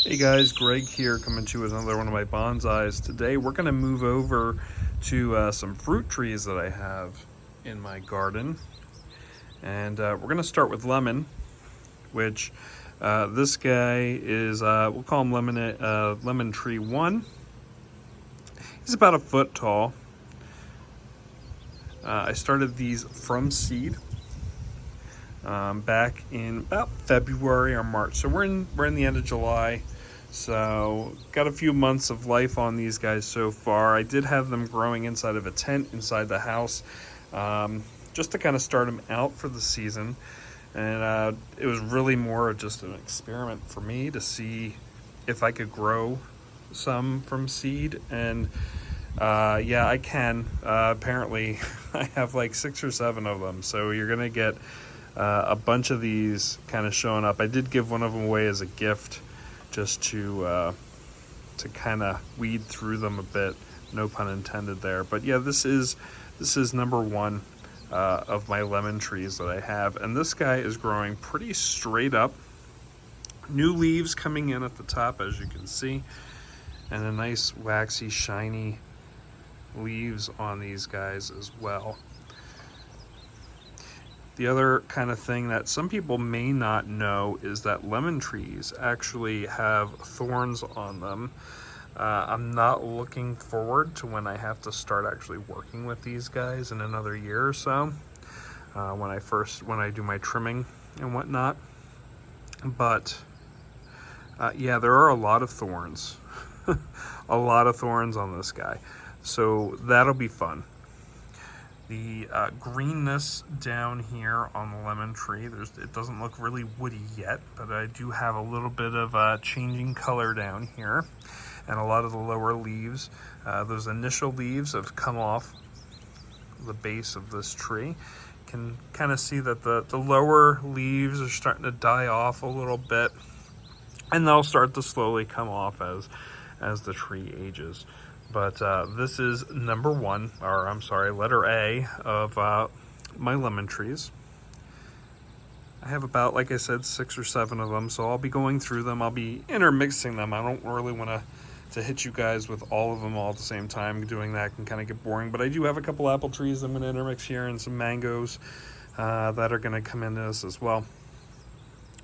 Hey guys, Greg here coming to you with another one of my bonsais. Today we're going to move over to some fruit trees that I have in my garden. And we're going to start with lemon, which this guy is, we'll call him lemon tree 1. He's about a foot tall. I started these from seed back in about February or March. So we're in the end of July. So got a few months of life on these guys so far. I did have them growing inside of a tent inside the house, just to kind of start them out for the season. And it was really more of just an experiment for me to see if I could grow some from seed. And yeah, I can. Apparently I have like 6 or 7 of them. So you're gonna get a bunch of these kind of showing up. I did give one of them away as a gift, just to kind of weed through them a bit, no pun intended there. But yeah, this is number 1 of my lemon trees that I have, and this guy is growing pretty straight up. New leaves coming in at the top, as you can see, and a nice waxy shiny leaves on these guys as well. The other kind of thing that some people may not know is that lemon trees actually have thorns on them. I'm not looking forward to when I have to start actually working with these guys in another year or so, when I do my trimming and whatnot. But yeah, there are a lot of thorns, a lot of thorns on this guy. So that'll be fun. The greenness down here on the lemon tree, it doesn't look really woody yet, but I do have a little bit of changing color down here, and a lot of the lower leaves, those initial leaves have come off the base of this tree. You can kind of see that the lower leaves are starting to die off a little bit, and they'll start to slowly come off as the tree ages. But this is number 1, or I'm sorry, letter A of my lemon trees. I have about, like I said, 6 or 7 of them, so I'll be going through them. I'll be intermixing them. I don't really want to hit you guys with all of them all at the same time. Doing that can kind of get boring, but I do have a couple apple trees I'm going to intermix here, and some mangoes that are going to come into this as well.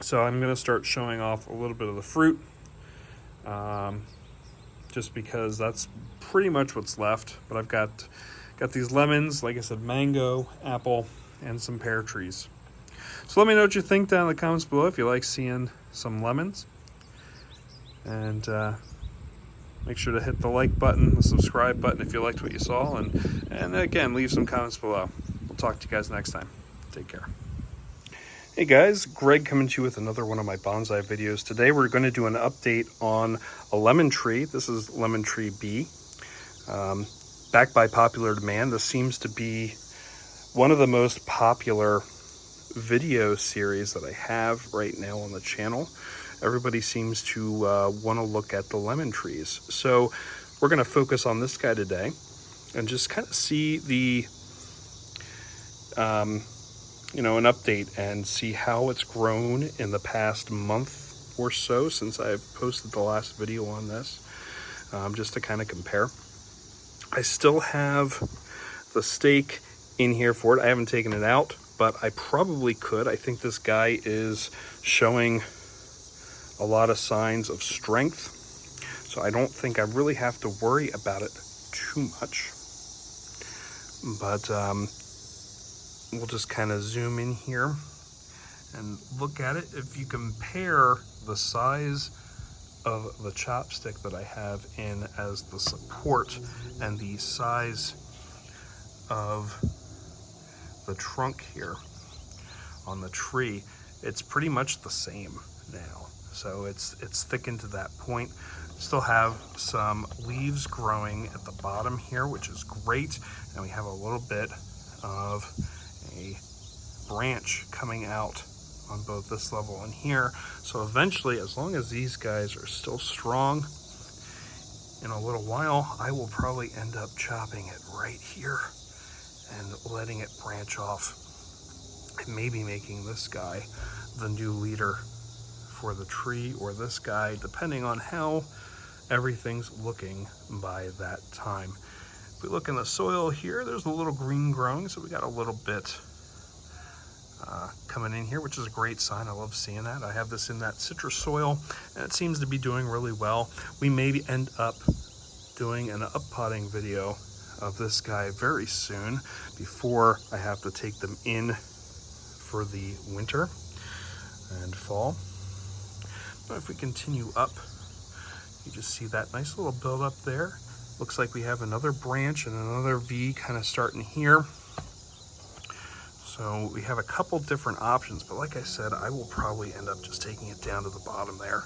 So I'm going to start showing off a little bit of the fruit. Just because that's pretty much what's left. But I've got these lemons, like I said, mango, apple, and some pear trees. So let me know what you think down in the comments below if you like seeing some lemons. And make sure to hit the like button, the subscribe button if you liked what you saw. And again, leave some comments below. We'll talk to you guys next time. Take care. Hey guys, Greg coming to you with another one of my bonsai videos. Today we're going to do an update on a lemon tree. This is lemon tree B. Backed by popular demand, this seems to be one of the most popular video series that I have right now on the channel. Everybody seems to want to look at the lemon trees. So we're going to focus on this guy today and just kind of see the an update and see how it's grown in the past month or so since I've posted the last video on this, just to kind of compare. I still have the stake in here for it. I haven't taken it out, but I probably could. I think this guy is showing a lot of signs of strength, so I don't think I really have to worry about it too much. But we'll just kind of zoom in here and look at it. If you compare the size of the chopstick that I have in as the support and the size of the trunk here on the tree, it's pretty much the same now. So it's thickened to that point. Still have some leaves growing at the bottom here, which is great. And we have a little bit of a branch coming out on both this level and here. So eventually, as long as these guys are still strong, in a little while I will probably end up chopping it right here and letting it branch off, and maybe making this guy the new leader for the tree or this guy, depending on how everything's looking by that time. If we look in the soil here, there's a little green growing, so we got a little bit coming in here, which is a great sign. I love seeing that. I have this in that citrus soil, and it seems to be doing really well. We may end up doing an up-potting video of this guy very soon before I have to take them in for the winter and fall. But if we continue up, you just see that nice little build up there. Looks like we have another branch and another V kind of starting here. So we have a couple different options, but like I said, I will probably end up just taking it down to the bottom there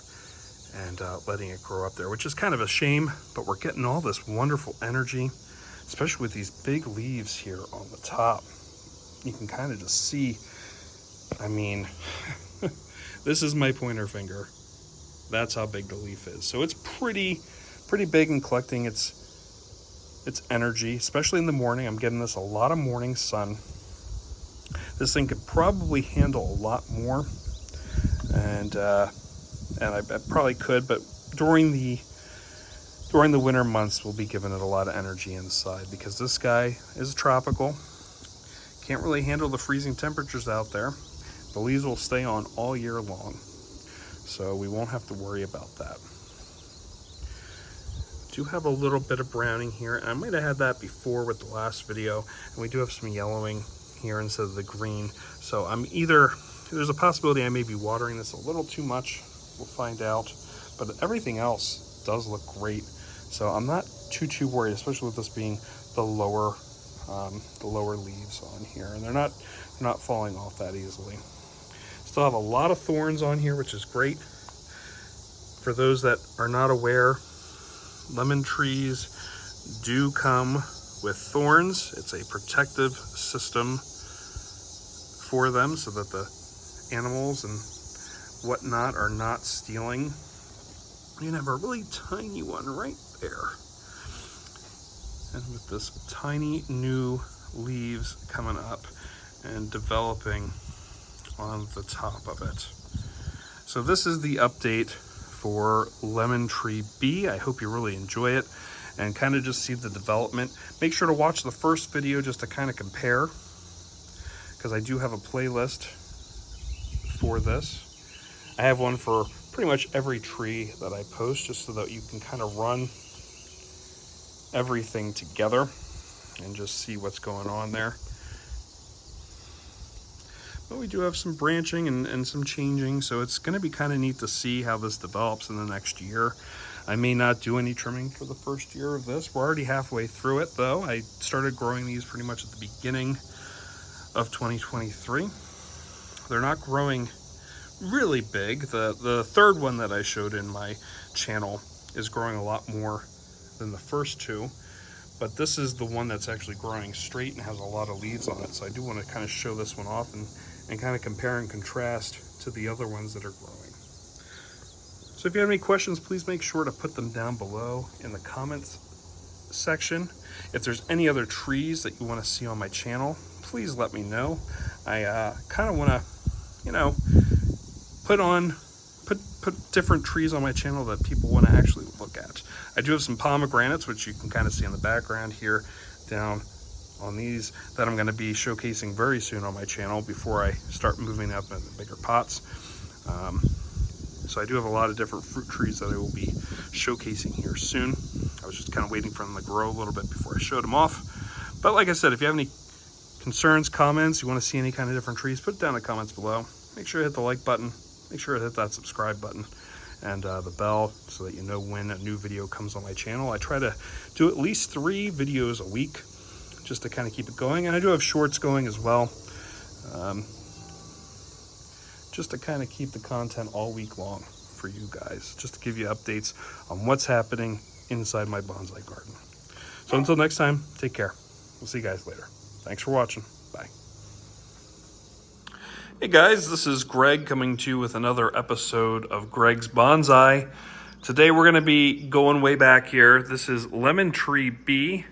and letting it grow up there, which is kind of a shame, but we're getting all this wonderful energy, especially with these big leaves here on the top. You can kind of just see, I mean, this is my pointer finger. That's how big the leaf is. So it's pretty big in collecting its energy, especially in the morning. I'm getting this a lot of morning sun. This thing could probably handle a lot more, and I probably could, but during the winter months, we'll be giving it a lot of energy inside because this guy is tropical. Can't really handle the freezing temperatures out there. The leaves will stay on all year long, so we won't have to worry about that. Do have a little bit of browning here, and I might have had that before with the last video, and we do have some yellowing here instead of the green. So there's a possibility I may be watering this a little too much. We'll find out, but everything else does look great. So I'm not too worried, especially with this being the lower leaves on here, and they're not falling off that easily. Still have a lot of thorns on here, which is great. For those that are not aware, lemon trees do come with thorns. It's a protective system for them so that the animals and whatnot are not stealing. You can have a really tiny one right there. And with this tiny new leaves coming up and developing on the top of it. So this is the update for Lemon Tree B. I hope you really enjoy it and kind of just see the development. Make sure to watch the first video just to kind of compare, because I do have a playlist for this. I have one for pretty much every tree that I post, just so that you can kind of run everything together and just see what's going on there. But we do have some branching and some changing, so it's going to be kind of neat to see how this develops in the next year. I may not do any trimming for the first year of this. We're already halfway through it, though. I started growing these pretty much at the beginning of 2023. They're not growing really big. The third one that I showed in my channel is growing a lot more than the first two, but this is the one that's actually growing straight and has a lot of leaves on it. So I do want to kind of show this one off and kind of compare and contrast to the other ones that are growing. So if you have any questions, please make sure to put them down below in the comments section. If there's any other trees that you want to see on my channel, please let me know. I kind of want to, put different trees on my channel that people want to actually look at. I do have some pomegranates, which you can kind of see in the background here down on these, that I'm going to be showcasing very soon on my channel before I start moving up in the bigger pots. So I do have a lot of different fruit trees that I will be showcasing here soon. I was just kind of waiting for them to grow a little bit before I showed them off. But like I said, if you have any concerns, comments, you want to see any kind of different trees, put it down in the comments below. Make sure to hit the like button. Make sure to hit that subscribe button and the bell so that you know when a new video comes on my channel. I try to do at least 3 videos a week just to kind of keep it going. And I do have shorts going as well, just to kind of keep the content all week long for you guys, just to give you updates on what's happening inside my bonsai garden. So until next time, take care. We'll see you guys later. Thanks for watching. Bye. Hey guys, this is Greg coming to you with another episode of Greg's Bonsai. Today we're going to be going way back here. This is Lemon Tree B.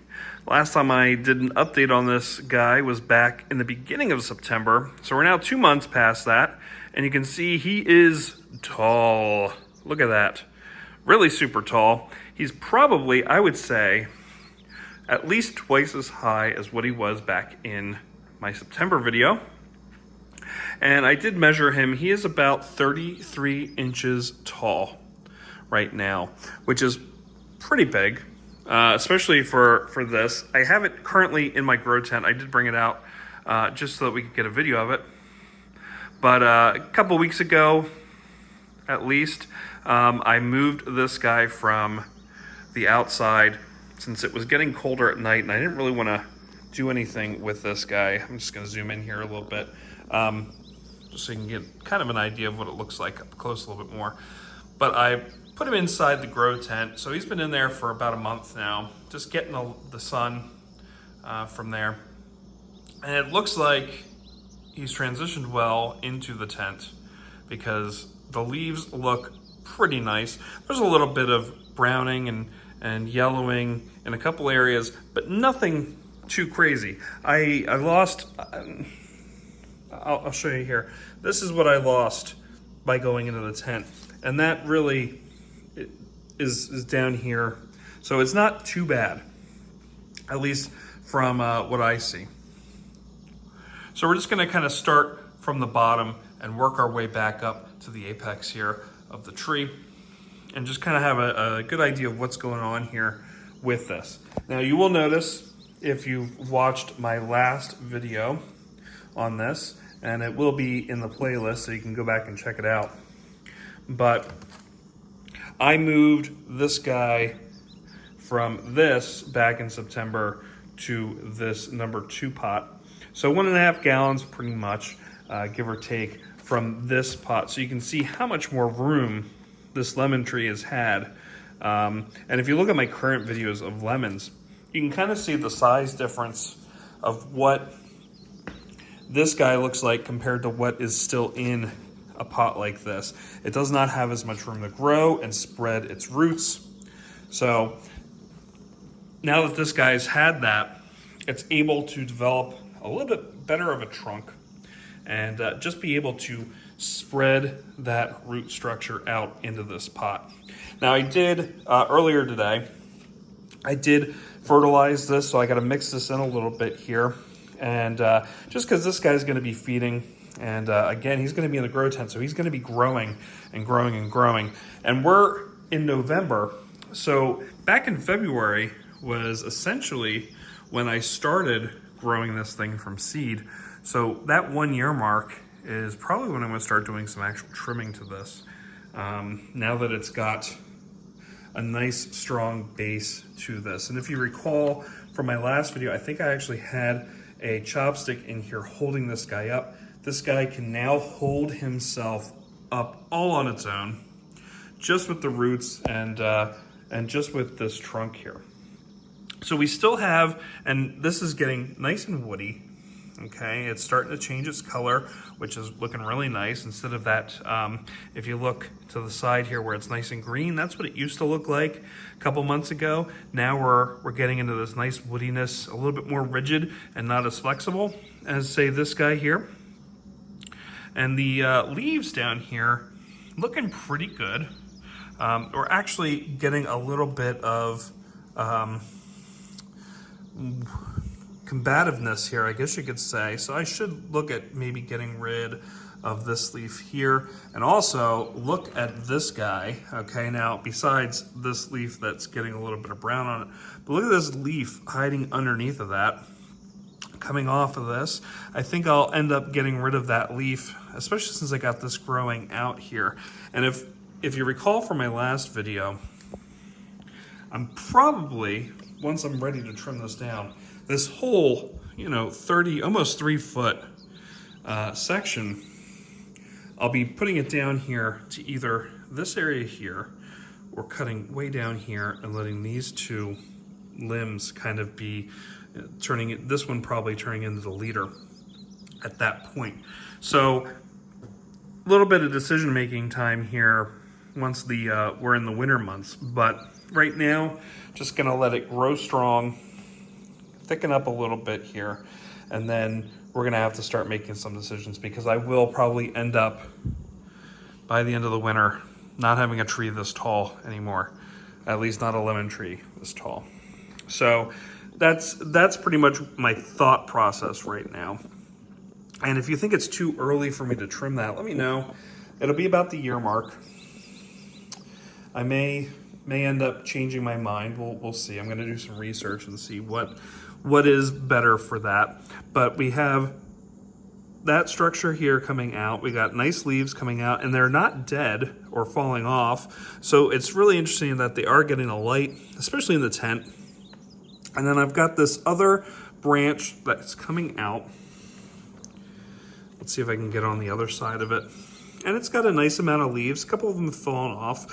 Last time I did an update on this guy was back in the beginning of September. So we're now 2 months past that, And you can see he is tall. Look at that. Really super tall. He's probably, I would say, at least twice as high as what he was back in my September video. And I did measure him. He is about 33 inches tall right now, which is pretty big, especially for this. I have it currently in my grow tent. I did bring it out just so that we could get a video of it. But a couple weeks ago, at least, I moved this guy from the outside since it was getting colder at night, and I didn't really want to do anything with this guy. I'm just going to zoom in here a little bit, just so you can get kind of an idea of what it looks like up close a little bit more. But I put him inside the grow tent, so he's been in there for about a month now, just getting the sun from there. And it looks like he's transitioned well into the tent because the leaves look pretty nice. There's a little bit of browning and yellowing in a couple areas, but nothing too crazy. I lost, I'll show you here. This is what I lost by going into the tent. And that really is down here. So it's not too bad, at least from what I see. So we're just gonna kind of start from the bottom and work our way back up to the apex here of the tree and just kind of have a good idea of what's going on here with this. Now you will notice if you've watched my last video on this, and it will be in the playlist so you can go back and check it out. But I moved this guy from this back in September to this #2 pot. So 1.5 gallons pretty much, give or take, from this pot. So you can see how much more room this lemon tree has had. And if you look at my current videos of lemons, you can kind of see the size difference of what this guy looks like compared to what is still in a pot like this. It does not have as much room to grow and spread its roots. So now that this guy's had that, it's able to develop a little bit better of a trunk and just be able to spread that root structure out into this pot. Now I did, earlier today, I did fertilize this, so I gotta mix this in a little bit here. And just because this guy's gonna be feeding, and again, he's gonna be in the grow tent, so he's gonna be growing and growing and growing. And we're in November, so back in February was essentially when I started growing this thing from seed. So that 1 year mark is probably when I'm gonna start doing some actual trimming to this. Now that it's got a nice strong base to this. And if you recall from my last video, I think I actually had a chopstick in here holding this guy up. This guy can now hold himself up all on its own, just with the roots and just with this trunk here. So we still have, and this is getting nice and woody. Okay, it's starting to change its color, which is looking really nice. Instead of that, if you look to the side here where it's nice and green, that's what it used to look like a couple months ago. Now we're getting into this nice woodiness, a little bit more rigid and not as flexible as, say, this guy here. And the leaves down here looking pretty good. We're actually getting a little bit of combativeness here, I guess you could say. So I should look at maybe getting rid of this leaf here, and also look at this guy. Okay, now besides this leaf that's getting a little bit of brown on it, but look at this leaf hiding underneath of that, coming off of this. I think I'll end up getting rid of that leaf, especially since I got this growing out here. And if you recall from my last video, I'm probably, once I'm ready to trim this down, this whole, 30, almost 3 foot section, I'll be putting it down here to either this area here or cutting way down here and letting these two limbs kind of be turning it, this one probably turning into the leader at that point. So a little bit of decision-making time here once we're in the winter months, but right now, just gonna let it grow strong, thicken up a little bit here, and then we're gonna have to start making some decisions, because I will probably end up, by the end of the winter, not having a tree this tall anymore. At least not a lemon tree this tall. So that's pretty much my thought process right now. And if you think it's too early for me to trim that, let me know. It'll be about the year mark. I may end up changing my mind. We'll see. I'm gonna do some research and see what is better for that. But we have that structure here coming out. We got nice leaves coming out, and they're not dead or falling off. So it's really interesting that they are getting a light, especially in the tent. And then I've got this other branch that's coming out. Let's see if I can get on the other side of it. And it's got a nice amount of leaves. A couple of them have fallen off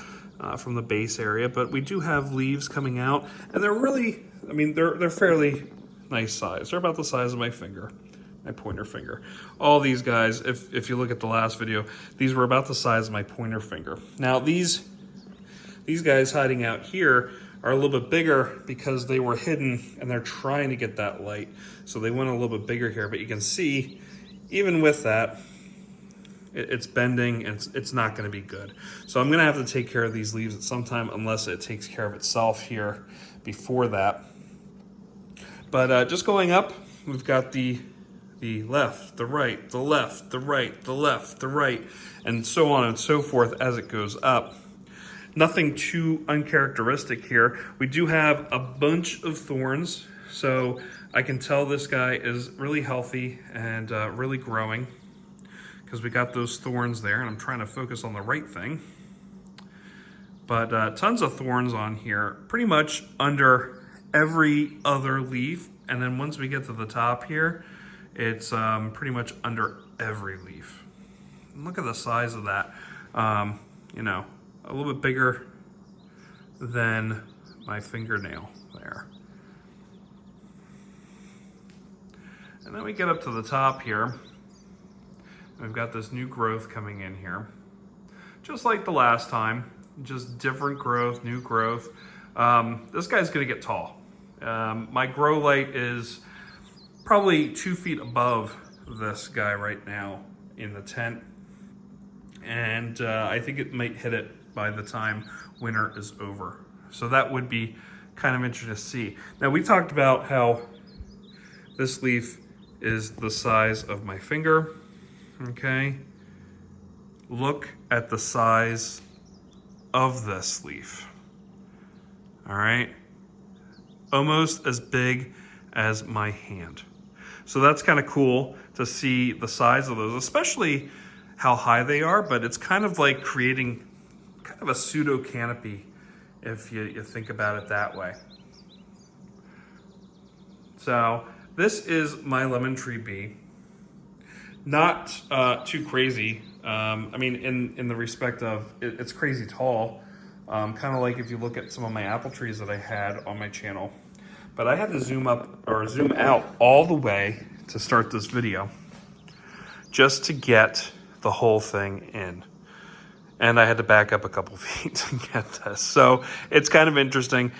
from the base area, but we do have leaves coming out, and they're really, I mean, they're fairly nice size. They're about the size of my finger, my pointer finger. All these guys, if you look at the last video, these were about the size of my pointer finger. Now these guys hiding out here are a little bit bigger because they were hidden and they're trying to get that light. So they went a little bit bigger here, but you can see, even with that, it's bending and it's not gonna be good. So I'm gonna have to take care of these leaves at some time, unless it takes care of itself here before that. But just going up, we've got the left, the right, the left, the right, the left, the right, and so on and so forth as it goes up. Nothing too uncharacteristic here. We do have a bunch of thorns, so I can tell this guy is really healthy and really growing, because we got those thorns there, and I'm trying to focus on the right thing. But tons of thorns on here, pretty much under every other leaf. And then once we get to the top here, it's pretty much under every leaf. And look at the size of that. You know, a little bit bigger than my fingernail there. And then we get up to the top here. We've got this new growth coming in here. Just like the last time, just different growth, new growth. This guy's gonna get tall. My grow light is probably 2 feet above this guy right now in the tent. And I think it might hit it by the time winter is over. So that would be kind of interesting to see. Now, we talked about how this leaf is the size of my finger. Okay, look at the size of this leaf. All right, almost as big as my hand. So that's kind of cool to see the size of those, especially how high they are, but it's kind of like creating kind of a pseudo canopy if you think about it that way. So this is my lemon tree bee. Not too crazy. I mean, in the respect of it's crazy tall. Kind of like if you look at some of my apple trees that I had on my channel. But I had to zoom up or zoom out all the way to start this video just to get the whole thing in. And I had to back up a couple feet to get this. So it's kind of interesting.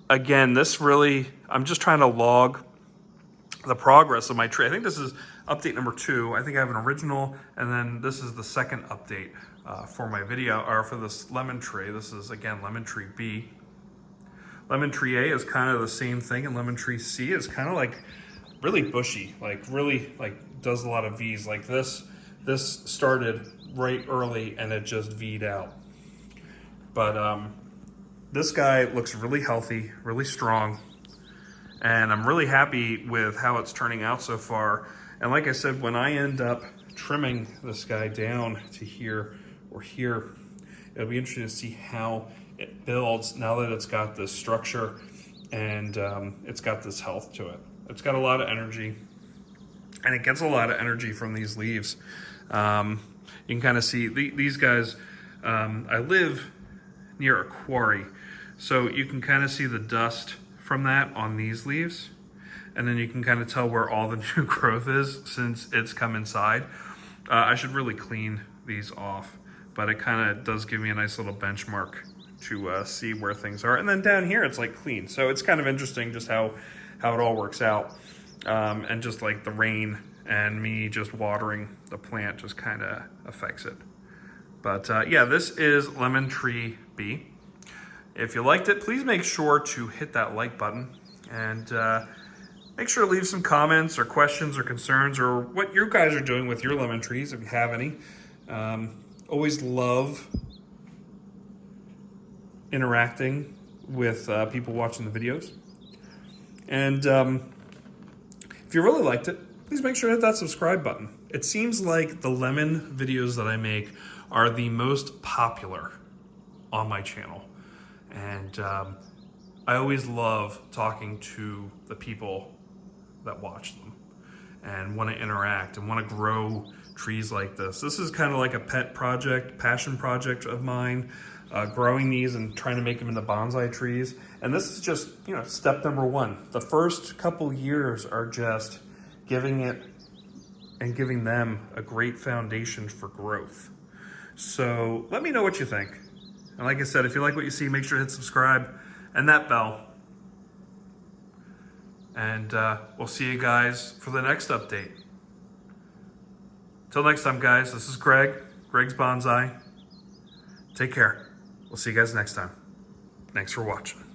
Again, this really, I'm just trying to log the progress of my tree. I think this is update number 2. I think I have an original, and then this is the second update for my video, or for this lemon tree. This is, again, lemon tree B. Lemon tree A is kind of the same thing, and lemon tree C is kind of like really bushy, like really like does a lot of V's. Like this started right early and it just V'd out. But this guy looks really healthy, really strong, and I'm really happy with how it's turning out so far. And like I said, when I end up trimming this guy down to here or here, it'll be interesting to see how it builds now that it's got this structure and it's got this health to it. It's got a lot of energy, and it gets a lot of energy from these leaves. You can kind of see these guys. I live near a quarry, so you can kind of see the dust from that on these leaves, and then you can kind of tell where all the new growth is since it's come inside. I should really clean these off, but it kind of does give me a nice little benchmark to see where things are. And then down here, it's like clean. So it's kind of interesting just how it all works out. and just like the rain and me just watering the plant just kind of affects it. But yeah, this is Lemon Tree B. If you liked it, please make sure to hit that like button, and make sure to leave some comments or questions or concerns or what you guys are doing with your lemon trees, if you have any. Always love interacting with people watching the videos. And if you really liked it, please make sure to hit that subscribe button. It seems like the lemon videos that I make are the most popular on my channel. And I always love talking to the people that watch them and want to interact and want to grow trees like this. This is kind of like a pet project, passion project of mine, growing these and trying to make them into bonsai trees. And this is just, you know, step number one. The first couple years are just giving it and giving them a great foundation for growth. So let me know what you think. And like I said, if you like what you see, make sure to hit subscribe and that bell. And we'll see you guys for the next update. Till next time, guys, this is Greg's Bonsai. Take care. We'll see you guys next time. Thanks for watching.